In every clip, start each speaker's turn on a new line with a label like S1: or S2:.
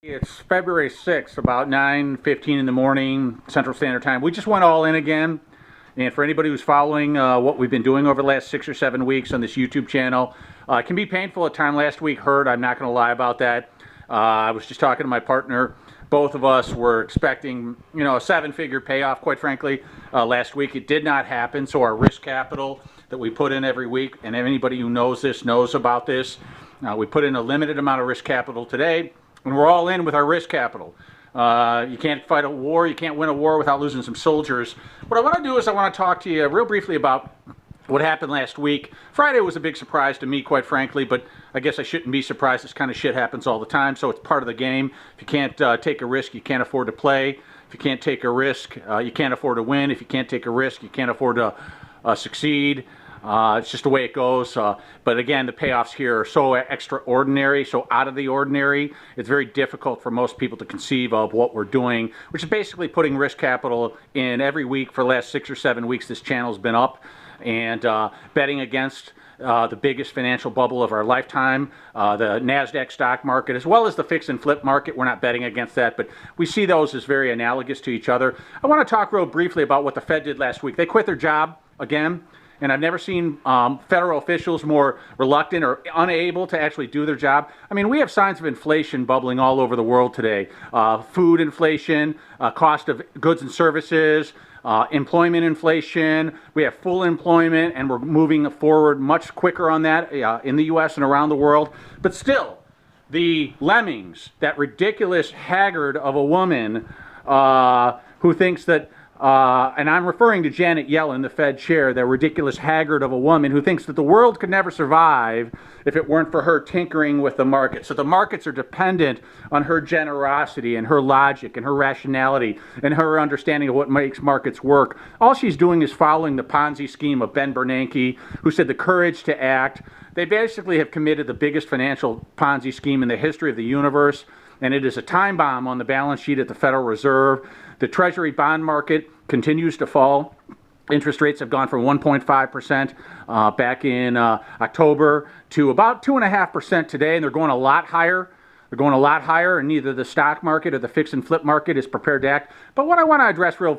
S1: It's February 6th, about 9:15 in the morning, Central Standard Time. We just went all in again. And for anybody who's following what we've been doing over the last 6 or 7 weeks on this YouTube channel, it can be painful at times. Last week hurt, I'm not going to lie about that. I was just talking to my partner. Both of us were expecting, a seven-figure payoff, quite frankly. Last week it did not happen, so our risk capital that we put in every week, and anybody who knows this knows about this, we put in a limited amount of risk capital today. And we're all in with our risk capital. You can't fight a war, you can't win a war without losing some soldiers. What I want to do is I want to talk to you real briefly about what happened last week. Friday was a big surprise to me, quite frankly, but I guess I shouldn't be surprised. This kind of shit happens all the time, so it's part of the game. If you can't take a risk, you can't afford to play. If you can't take a risk, you can't afford to win. If you can't take a risk, you can't afford to succeed. It's just the way it goes. But again, the payoffs here are so extraordinary, so out of the ordinary. It's very difficult for most people to conceive of what we're doing, which is basically putting risk capital in every week for the last 6 or 7 weeks. This channel's been up and betting against the biggest financial bubble of our lifetime, the NASDAQ stock market, as well as the fix and flip market. We're not betting against that, but we see those as very analogous to each other. I want to talk real briefly about what the Fed did last week. They quit their job again. And I've never seen federal officials more reluctant or unable to actually do their job. I mean, we have signs of inflation bubbling all over the world today. Food inflation, cost of goods and services, employment inflation. We have full employment, and we're moving forward much quicker on that in the U.S. and around the world. But still, the lemmings, that ridiculous haggard of a woman who thinks that and I'm referring to Janet Yellen, the Fed chair, that ridiculous haggard of a woman who thinks that the world could never survive if it weren't for her tinkering with the markets. So the markets are dependent on her generosity and her logic and her rationality and her understanding of what makes markets work. All she's doing is following the Ponzi scheme of Ben Bernanke, who said the courage to act. They basically have committed the biggest financial Ponzi scheme in the history of the universe, and it is a time bomb on the balance sheet at the Federal Reserve. The Treasury bond market continues to fall. Interest rates have gone from 1.5% back in October to about 2.5% today, and they're going a lot higher. They're going a lot higher, and neither the stock market or the fix and flip market is prepared to act. But what I want to address real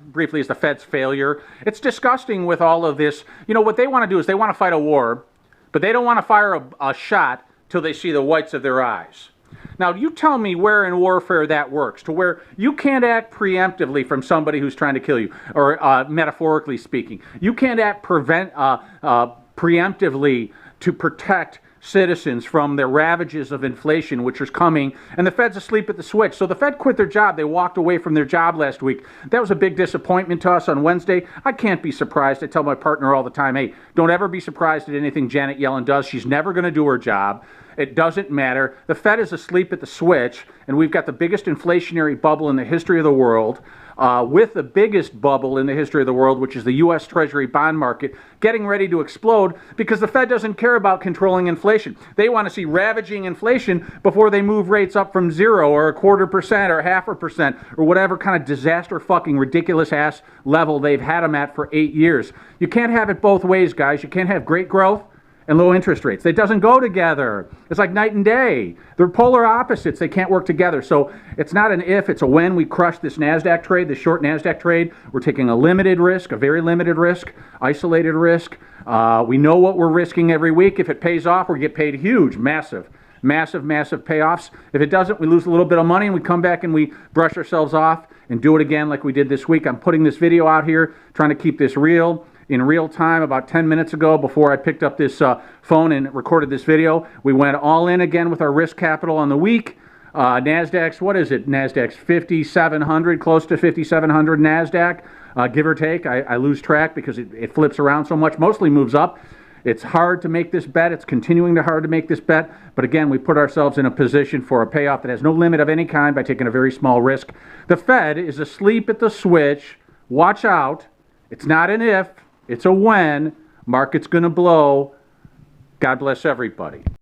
S1: briefly is the Fed's failure. It's disgusting with all of this. What they want to do is they want to fight a war, but they don't want to fire a shot till they see the whites of their eyes. Now, you tell me where in warfare that works, to where you can't act preemptively from somebody who's trying to kill you, or metaphorically speaking. You can't act preemptively to protect citizens from the ravages of inflation, which is coming, and the Fed's asleep at the switch. So the Fed quit their job. They walked away from their job last week. That was a big disappointment to us on Wednesday. I can't be surprised. I tell my partner all the time, hey, don't ever be surprised at anything Janet Yellen does. She's never going to do her job. It doesn't matter. The Fed is asleep at the switch, and we've got the biggest inflationary bubble in the history of the world, with the biggest bubble in the history of the world, which is the U.S. Treasury bond market, getting ready to explode because the Fed doesn't care about controlling inflation. They want to see ravaging inflation before they move rates up from 0 or 0.25% or 0.5% or whatever kind of disaster fucking ridiculous ass level they've had them at for 8 years. You can't have it both ways, guys. You can't have great growth and low interest rates. It doesn't go together. It's like night and day. They're polar opposites. They can't work together. So it's not an if, it's a when. We crush this NASDAQ trade, this short NASDAQ trade. We're taking a limited risk, a very limited risk, isolated risk. We know what we're risking every week. If it pays off, we get paid huge, massive payoffs. If it doesn't, we lose a little bit of money and we come back and we brush ourselves off and do it again like we did this week. I'm putting this video out here, trying to keep this real. In real time, about 10 minutes ago, before I picked up this phone and recorded this video, we went all in again with our risk capital on the week. NASDAQ's, what is it? NASDAQ's 5,700, close to 5,700 NASDAQ, give or take. I lose track because it flips around so much, mostly moves up. It's hard to make this bet. It's continuing to hard to make this bet. But again, we put ourselves in a position for a payoff that has no limit of any kind by taking a very small risk. The Fed is asleep at the switch. Watch out. It's not an if. It's a when. Market's going to blow. God bless everybody.